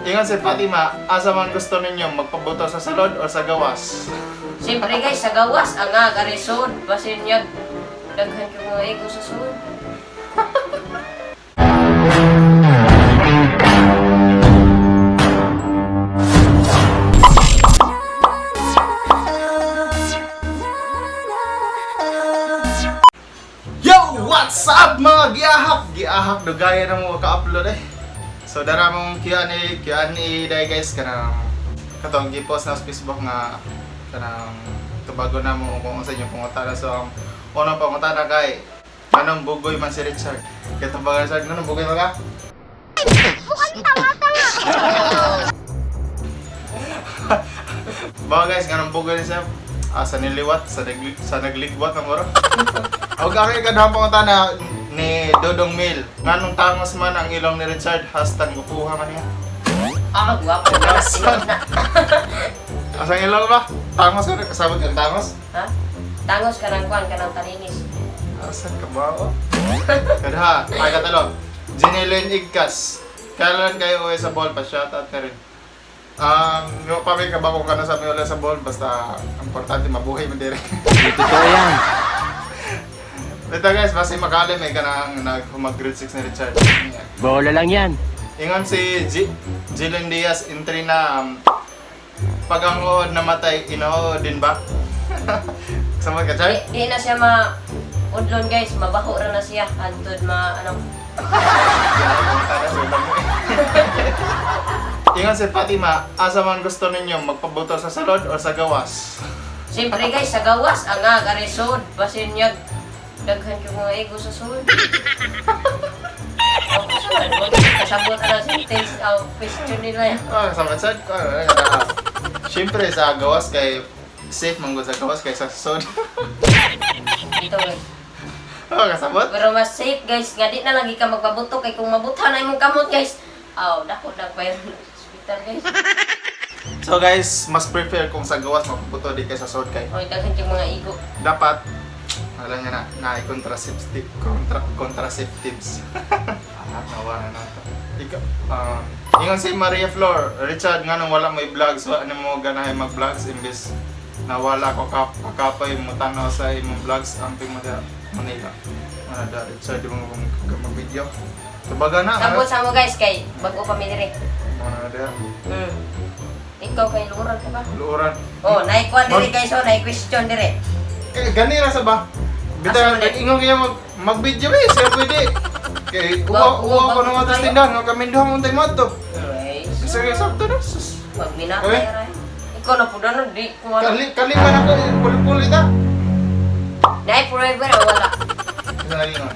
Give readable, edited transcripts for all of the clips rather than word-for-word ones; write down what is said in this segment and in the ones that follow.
Ingon si Fatima, asa man gusto ninyo magpabuto sa salod o sa gawas? Siyempre guys, sa gawas, ang nga, garisod. Basin niya, daghan ko mga ego sa sud. Yo! What's up mga giahak? Giahak do gaya na mo ka-upload eh. So dara mong Q&A day guys kanang katong gi-post na sa Facebook nga kanang tubago na mo kung sa inyong pangutana. So ang unang pangutana kay anong bugoy man si Richard? Kaya tubagan sa anong bugoy mga? Bawa guys, anong bugoy ni siya? Sa niliwat, sa naglikwat ng moro. Huwag kami kadang pangutana ni Dodong Mil. Nganong tangos man ang ilong ni Richard, hashtag gupuha man niya. Gwapo na, sinod na. Asang ilong ba? Tangos ka, kasabot kang tangos? Ha? Tangos ka ng kwan, ka ng talinis. Asan ka ba o? Kadha, ay katalo. Jinilin Igkas. Kailan kayo uwi sa ball pa? Shoutout na rin. Yung kami kabako ka na sa ulit sa ball, basta ang importante mabuhay mo dire. Totoo yan. Ito guys, basta makalim eh ka nang mag-grade 6 ni Richard. Bola lang yan. Ingon si Jillian Diaz entry na pag ang uod namatay, inoo din ba? Kasama ka, Char? Di na siya udlon guys, mabaho ra na siya. Antod Ingon si Fatima, asa man gusto ninyo magpabuto sa salod o sa gawas? Siyempre guys, sa gawas, ang nga, garisod. Basin niya, daghan ko mga ego sa sud. Kasabot na sentence, question nila yan. Kasama Char? Siyempre sa gawas kay safe manggod sa gawas kay sa salod. Dito guys. Kasabot? Pero mas safe guys, nga di na lagi ka magpabuto kay kung mabuta na imong kamot guys. Dako na pa yung hospital guys. So guys, mas prefer kung sa gawas magpabuto di kay sa salod kay. Daghan yung mga ego. Dapat alam niya na contraceptives. Nawa na to. Ingon si Maria Flor, Richard nga nang wala may vlogs, wala na mo ganahay mag-vlogs imbes na wala ko kakapay mo tanaw sa imong vlogs amping mo da Manila. Ano da Richard di mo mag-video. Tubaga na. Sabot sa mo guys kay bago pa mi dire. Ano da? Ikaw kay luran ka ba? Luuran. Naikwa dire guys, naik-question dire. Gani ra sa ba? Bitaw Asa man ingon kaya mag-video eh, siya pwede. Kay uwa ko na mga tindahan, nga kami duha mong tayo to. Sige, sakto na. Pag minakay ra. Ikaw na po na di ko ano. Kaliman ako, puli-puli ta. Dahil forever wala. Isa na yun.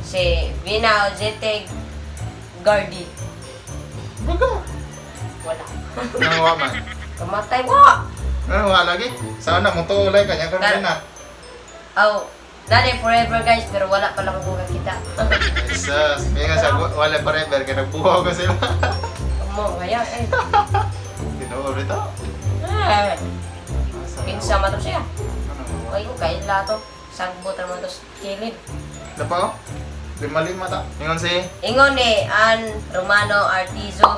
Si Vina Ozete Gardi. Baga. Wala. Nangawa man. Kamatay wa. Nangawa lagi. Sana mong tulay kanya karoon na. Dali forever guys, pero wala pa lang buka kita. Jesus. Kaya nga sa wala forever, kaya nagbuhaw ko sila. Mo, kaya eh. Tinuod ito. Pinsa man to siya. Ay ko kay lato. Sagbot naman to sa kilid. Ito pa oh. Lima-lima ta. Ingon si Ingon ni Ann Romano Artizo.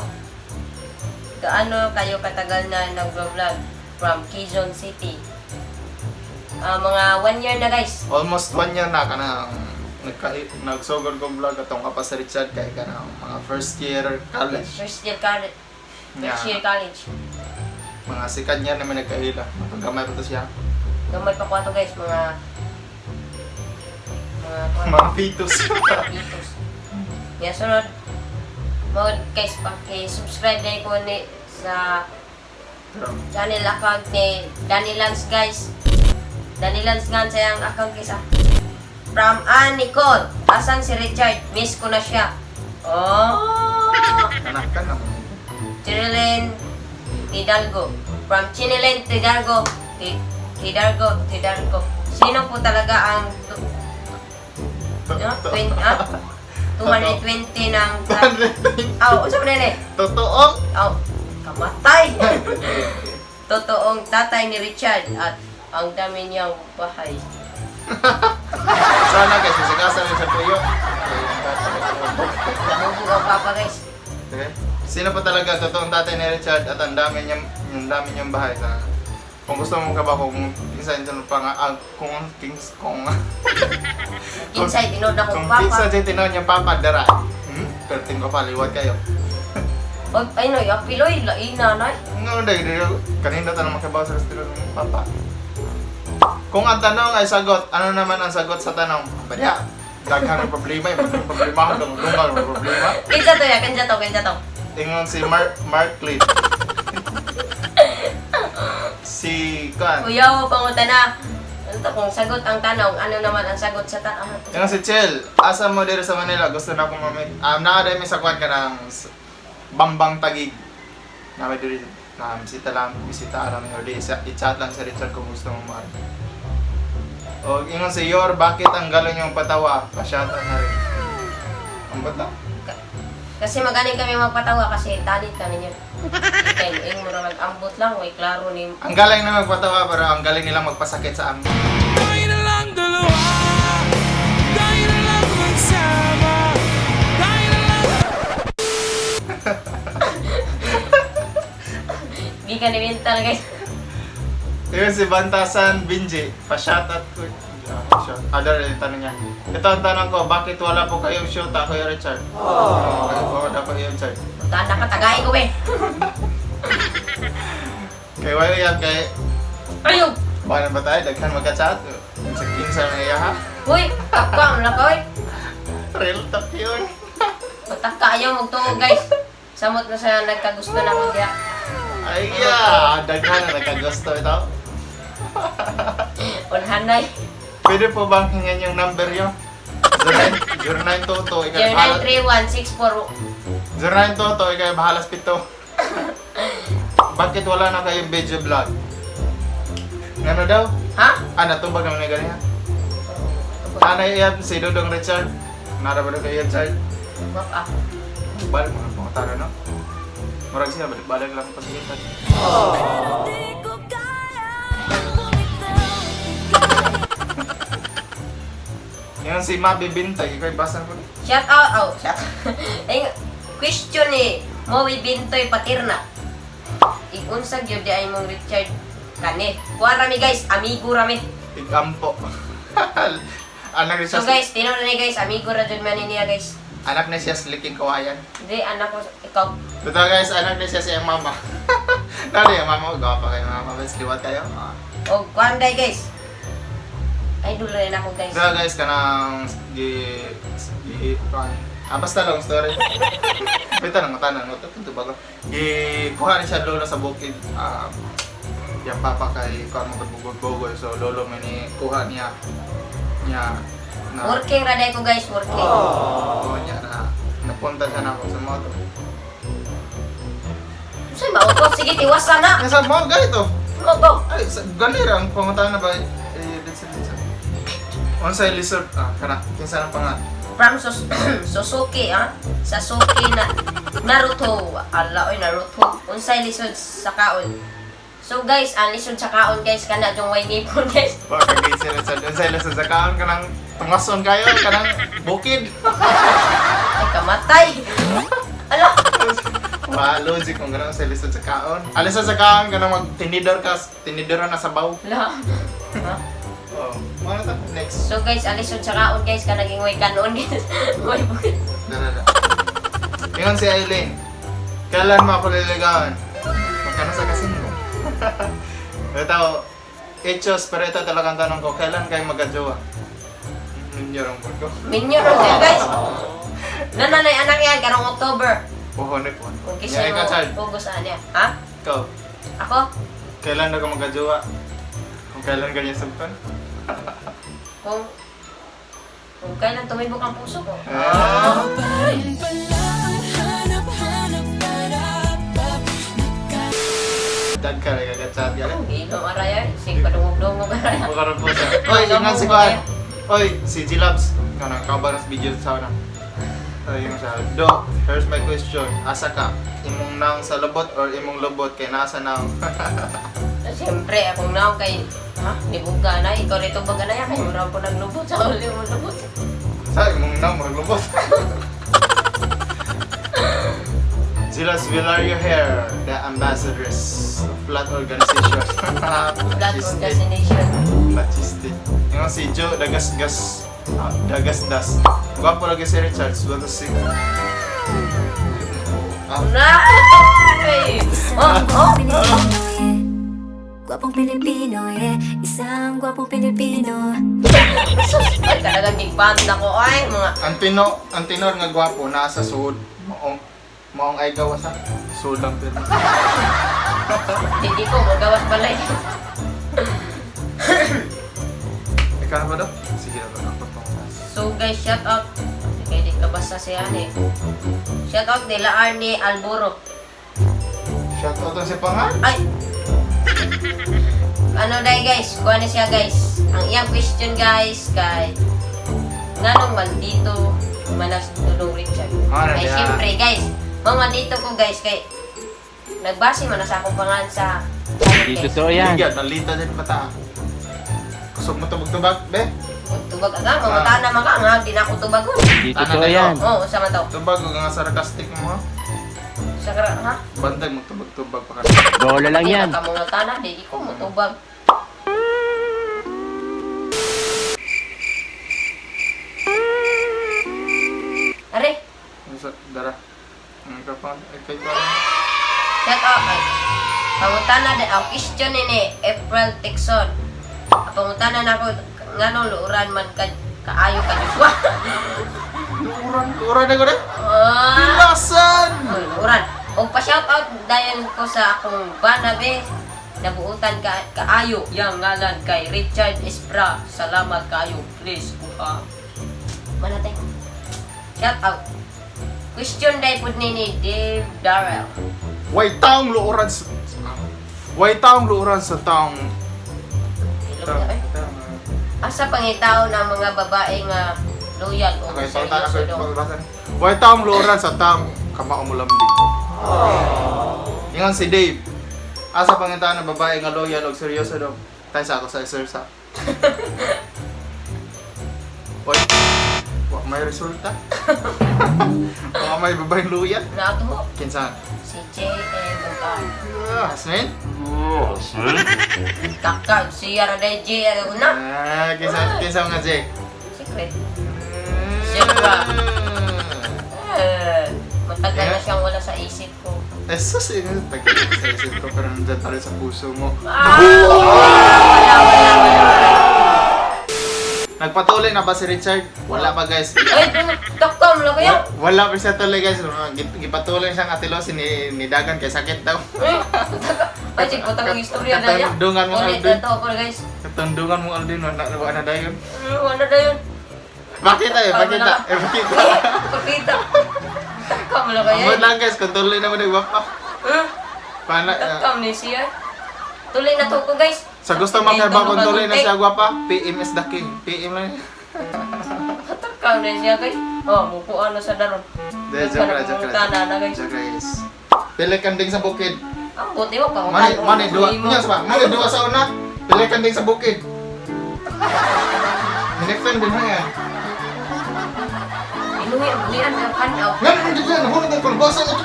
Gaano kayo katagal na nag-vlog from Quezon City? Mga 1 year na guys. almost 1 year na ka na nagsugod kong vlog atong kapas sa Richard kay ka na mga first year college. First year college. First year college. Mga second year naman nagkahila. Pagkamay pa to siya. Gamay pa ko ato guys, mga Mga fetus. pitos. Yan, sunod. Mga guys, subscribe na ko ni sa channel account ni Danny Lance guys. Danny Lance nga sayang account kisa. From Ann Nicole. Asan si Richard? Miss ko na siya. Anak ka na mo. Chinilin Hidalgo. From Chinilin Hidalgo. Hidalgo. Sino po talaga ang 220 ng sabi na eh. Totoo? Kamatay. Totoong tatay ni Richard at ang dami niyang bahay. Sana guys, masagasan rin sa tuyo. Nabubugaw papa guys. Okay? Sino pa talaga totoong tatay ni Richard at ang dami niyang bahay sa kung gusto mo ka ba kung kinsa pa nga kung Inside, tinood na kong kung papa. kinsa dyan tinood niyang papa dara. Perting ko paliwat kayo. O, ay no, yung piloy, laina na. Nga dahil kanina tanong makabaw sa restaurant ng papa. Kung ang tanong ay sagot, ano naman ang sagot sa tanong? Badya, daghang ang problema, yung problema ko, dungang problema. Kinsa to ya, kinsa to. Ingon si Mark Cliff. Si Kan. Kuya, pangutan na. Ano to, kung sagot ang tanong, ano naman ang sagot sa tanong? Ingon si Chel, asa mo dito sa Manila, gusto na akong mamit. Nakadami sa kwan ka ng Bambang Tagig. Namin dito, bisita aram yung di, i-chat lang sa Richard kung gusto mo mahal. O ingon si Yor, bakit ang galon yung patawa? Pasyata na rin. Ang bata? Kasi magaling kami magpatawa kasi talit kami niyan. Kaya yung mura mag-ambot lang, may klaro ni... Ang galing na magpatawa pero ang galing nilang magpasakit sa amin. Tayo na lang dalawa, tayo na lang magsama, tayo na lang. Di ka ni-mental guys. Yun si Bantasan Binji, pa-shoutout ko. Other yung tanong niya. Ito ang tanong ko, bakit wala po kayong shoot ako yung Richard? Bakit wala po yung Richard? Tanda ka, tagay ko be. Kaya wala yan, kaya Ayun! paano ba tayo? Daghan magka-chat? Sa kinsa na iya ha? Uy, tapka, ano ka uy? Real talk yun. Mataka ayaw magtuo guys. Samot na siya nagkagusto na ko diya. Ay daghan na nagkagusto ito. Unhanay. Pwede po bang hingin yung number yun? 0922, ikaw bahalas 093164. 0922, ikaw bahalas pito. Bakit wala na kayong video vlog? Ano daw? Ha? Natumbag naman na ganyan. Ano yan si Dudong Richard? Nara ba daw kay Richard? Wap ah. Balik mga pangatara no? Murag siya, balik lang pasigitan. Yan si Mabi Bintay, ikaw basa ko. Shout out. Oh, shout ay, question ni Mowi Bintoy Patirna. Iunsag yun di ay mong Richard kani. Kuha rami guys, amigo rami. Igampo. Anak ni So siya, guys, tinaw na guys, amigo ra jud man niya guys. anak ni siya sliking kawayan. Hindi, anak ko, ikaw. Ito guys, anak ni siya siyang mama. Nari yung mama, gawa pa kayo mama, mas liwat kayo. O, kuhanday guys. Idol rin ako guys. Ito guys, kanang basta lang story. Pita lang matanan mo, ito bago. Kuha ni siya lolo sa bukid. Yung papa kay kuha mo kagbugod-bugod. So lolo may ni kuha niya na Working raday ko guys, working. Oo niya na napunta siya na ako sa moto. Sa'yo maupo, sige tiwasan na. Nasa mall guys ito. Go. Ay, ganira ang pangutan na ba? Listen. Onsay lizard, kana, kinsa na pa nga. From Suzuki, ha? Sasuke na Naruto. Ala, oy, Naruto. Unsay lisod sa kaon. So guys, ang lisod sa kaon guys, kana yung way nipon guys. Baka gate sila sa onsay lizard sa kaon, kanang tungason kayo, kanang bukid. Ay, kamatay. Ala, Logic kung gano'n sa lizard sa kaon. Alisa sa kaon, kanang mag-tinidor ka, tinidor na sa baw. ala. Ha? Oh, mga ta, next. So guys, ang lisod sa kaon guys, kanaging way kanon guys. Way bukid. Dada. Ingon si Aileen, kailan mo ako liligawan? Magkano sa kasino? Ito, Echos, pero ito talagang tanong ko, kailan kayo magkajowa? Ninyo rong ko. Minyo ron yan guys. Nananay anak yan, karong October. Puhonik po. Kung Yan, kisay ikaw, Chad. mo, pugusaan niya. Ha? Ikaw, Ako? kailan na ka magkajowa? Kung kailan ka niya sabtan? Kung kailan tumibok ang puso ko. Dad ka rin kagachat ka rin. Hindi mo araya. Sige, padungog-dungog araya. Bukaroon po siya. Oy, ingat si Kwan. Oy, si G-Labs. Kanang kabaras video sa sauna. Ayun siya. Do, here's my question. Asa ka? Imong naong sa lubot or imong lubot kay nasa naong? Siyempre, akong naong kay... Ha? Libuga na. Ikaw rito baga na yan. Kaya marami po naglubot sa uli mo lubot. Sa imong naong maglubot. Zilas Villario here, the ambassadors of Flat Organization. Flat Organization. Machiste. Yung si Joe Dagasgas. Dagasdas. Gwapo lagi si Richards. What to see? Nay! Oh! Guwapong Pilipino, yeah. Isang guwapong Pilipino. Ay, talagang gigbanda ko ay mga... Ang tinor nga gwapo nasa suod. Maong ay gawa sa suod lang pero. Hindi ko magawas pala eh. Ikaw na ba daw? Sige na ba? So guys, shout out. Kaya di ka basta siya eh. Shout out nila Arnie Alburo. Shout out ang si Pangal. Ay! Ano dahil guys? Kuha na siya guys. Ang iyang question guys kay nganong maldito manas Dudong Richard. Ano Ay niya? syempre guys, mga maldito ko guys kay nagbase man na sa akong pangalan sa Di totoo yan. Yan, nalita din pata. Kusog mo tubag-tubag, be? tubag aga, mamata na mga nga, di na ako tubag ko. Di totoo yan. Oo, sama to. Tubag, nga sarcastic mo ha? Sakra, ha? Bantay mo tubag-tubag pa ka. Bola lang yan. Ay, mga tanah, di ko mo tubag. Are, Ano sa dara? Ang kapag, ay kay parang. shout out. Ay, pangutana din, ang question ni April Tixon. Pangutana na ako, nga nung luuran man kaayo ka Joshua. Uran na ko rin? Ah! Pilasan! Luuran. O pa-shoutout dayon ko sa akong banabe. Nabuutan kaayo yang ngalan kay Richard Espra. Salamat kaayo. Please buka. Manatay. Shoutout. Question day pud ni Dave Darrell. Way taong luuran sa... Way taong luuran sa taong... Ilog na, eh. Asa pangitaw ng mga babae nga loyal o Okay, pagkata seryoso ko daw. pagbasa niya. Way taong luuran sa taong kamao mo lambing. Ingon si Dave. Asa pangitaan ng babae nga loyal o seryoso daw. Tayo sa ako sa exersa. Oy, wak may resulta. Wak may babaeng loyal. Nato mo, Kinsa? si J.M. Bukar. Hasmin? Kakag, siya ra day J. Ano na? Kinsa mga Jay? Secret. Zebra. Matagal na siyang wala sa isip ko. Esos, tagal sa isip ko pero nandiyan pa rin sa puso mo. Wala. Nagpatuloy na ba si Richard? Wala pa guys. Ay, takam lang kayo. Wala pa siya tuloy guys. Gipatuloy siyang atilosin ni Dagan kay sakit daw. Ay, sige po tagang istorya na niya. Katandungan mo, Ulit Alvin. na to ako guys. Katandungan mo Aldin, wala na dayon. Wala na yun. Bakit bakit? Pakita. Takam lang kayo. Amod lang guys, kung tuloy na mo nagwapa. Paano? Takam ni siya. Tuloy na to ko guys. Sa gusto makaiba kung tuloy na siya gwapa, PM is the king. PM lang. Takam na siya guys. Oh, mupuan na sa daron. Joke na guys. guys. Pili kanding sa bukid. Ang buti mo pa. Mani dua. Nya sa mani dua sa una. Pili kanding sa bukid. Hinektan din na yan. Inuwi ang bulian ng kanaw. Nga hindi ko yan. Hulog ang kulbasa ito.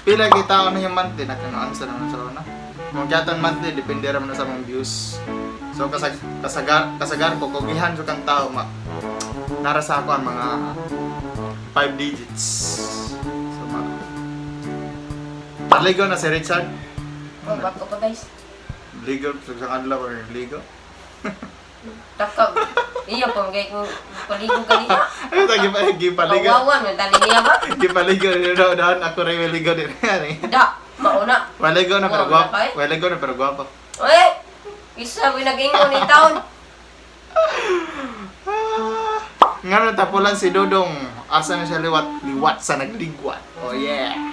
Pila kita ano yung monthly na kanaan sa naman sa una. Kung gyatan monthly, depende raman na sa mga views. So kasagar ko, kung gihan ko kang tao, nara sa ako ang mga 5 digits. So Ligo na si Richard. Oh, bago pa guys. Ligo, sa kanila or ligo. Takam. Iya po, kaya kung paligo kanina. Ay, gipaligo. Kawawan, may tali niya ba? Gipaligo daw ako rin ligo din. Da, mauna. Waligo na pero Wow, guwapo. nakay? Waligo na pero guwapo. Uy! Isa, winagingon ni taon. Nga na tapulan si Dodong. Asa na siya liwat sa nagligwat. Oh yeah.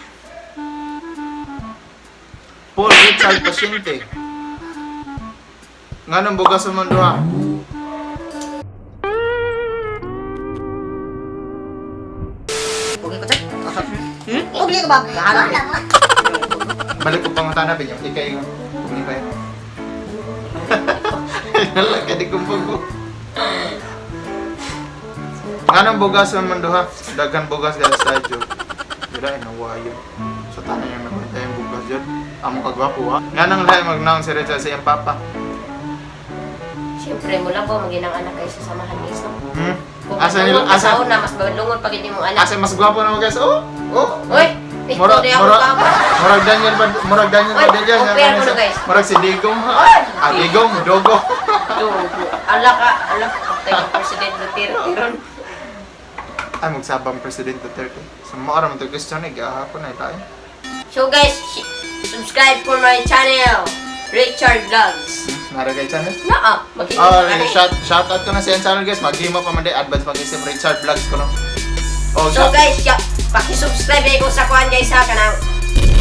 Paul Richard Pasyente. Nga nang bugas sa mundo ha. Huwag ko check. Huwag ka ba? Gahala. Balik ko pang tanapin yung ikay yung hindi pa yun. Nalagay di kumpag ko. Nganong bugas man duha? Daghan bugas guys sa YouTube. Dira inawayo. So tanan yung nakwenta yung bugas jud. Amo kagwapo ha. Nganong lahi magnaon si Richard sa iyang papa. Siyempre mo lang po maginang anak kayo sa samahan guys no. Kung Asa malungon nila ka sa asa una, mas malungon pag hindi mong anak. asa mas gwapo na mo guys. Oh. Oh. Uy! Ikaw di ako kama. Murag Daniel Oy, Padilla. compare mo na, guys. Murag si Digong. Oy! Digong, Dogo. Ala ka. Tayo President Duterte ron. Ay, magsabang President Duterte. So, maara mo ito question eh. Gahapon na tayo. So guys, subscribe for my channel, Richard Vlogs. Nara kay channel? Naa, magiging Shout out ko na sa yung channel guys. Mag-himo pa man din. Advance mag-isip Richard Vlogs ko no. Oh, So guys, paki-subscribe ko sa kuan guys ha kanang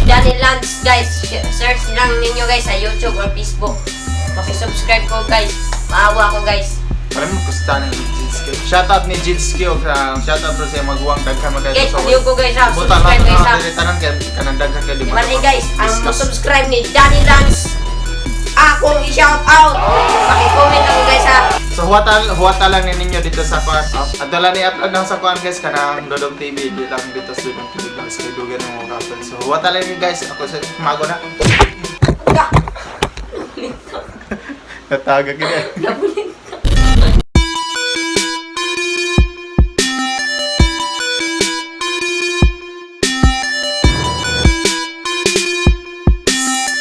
Danny Lance guys. Search lang ninyo guys sa YouTube or Facebook. Paki-subscribe ko guys. Maawa ko guys. Parang magkusta ng Jitski. Shout out ni Jitski o shout out bro sa magwang daghan magay Guys, pag ko guys ha, Buta lang subscribe guys ha. na tanan kay kanang daghan kay di Diba guys, ang subscribe ni Danny Lance, akong i-shout out. Paki-comment ako guys ha. So huwata lang ninyo dito sa kuan. Adala ni upload lang sa kuan guys kanang Dodong TV di lang dito sa Dodong TV lang sa dugan ng mga kapatid. So huwata lang ni guys ako sa mago na. Nataga gid. Nabuli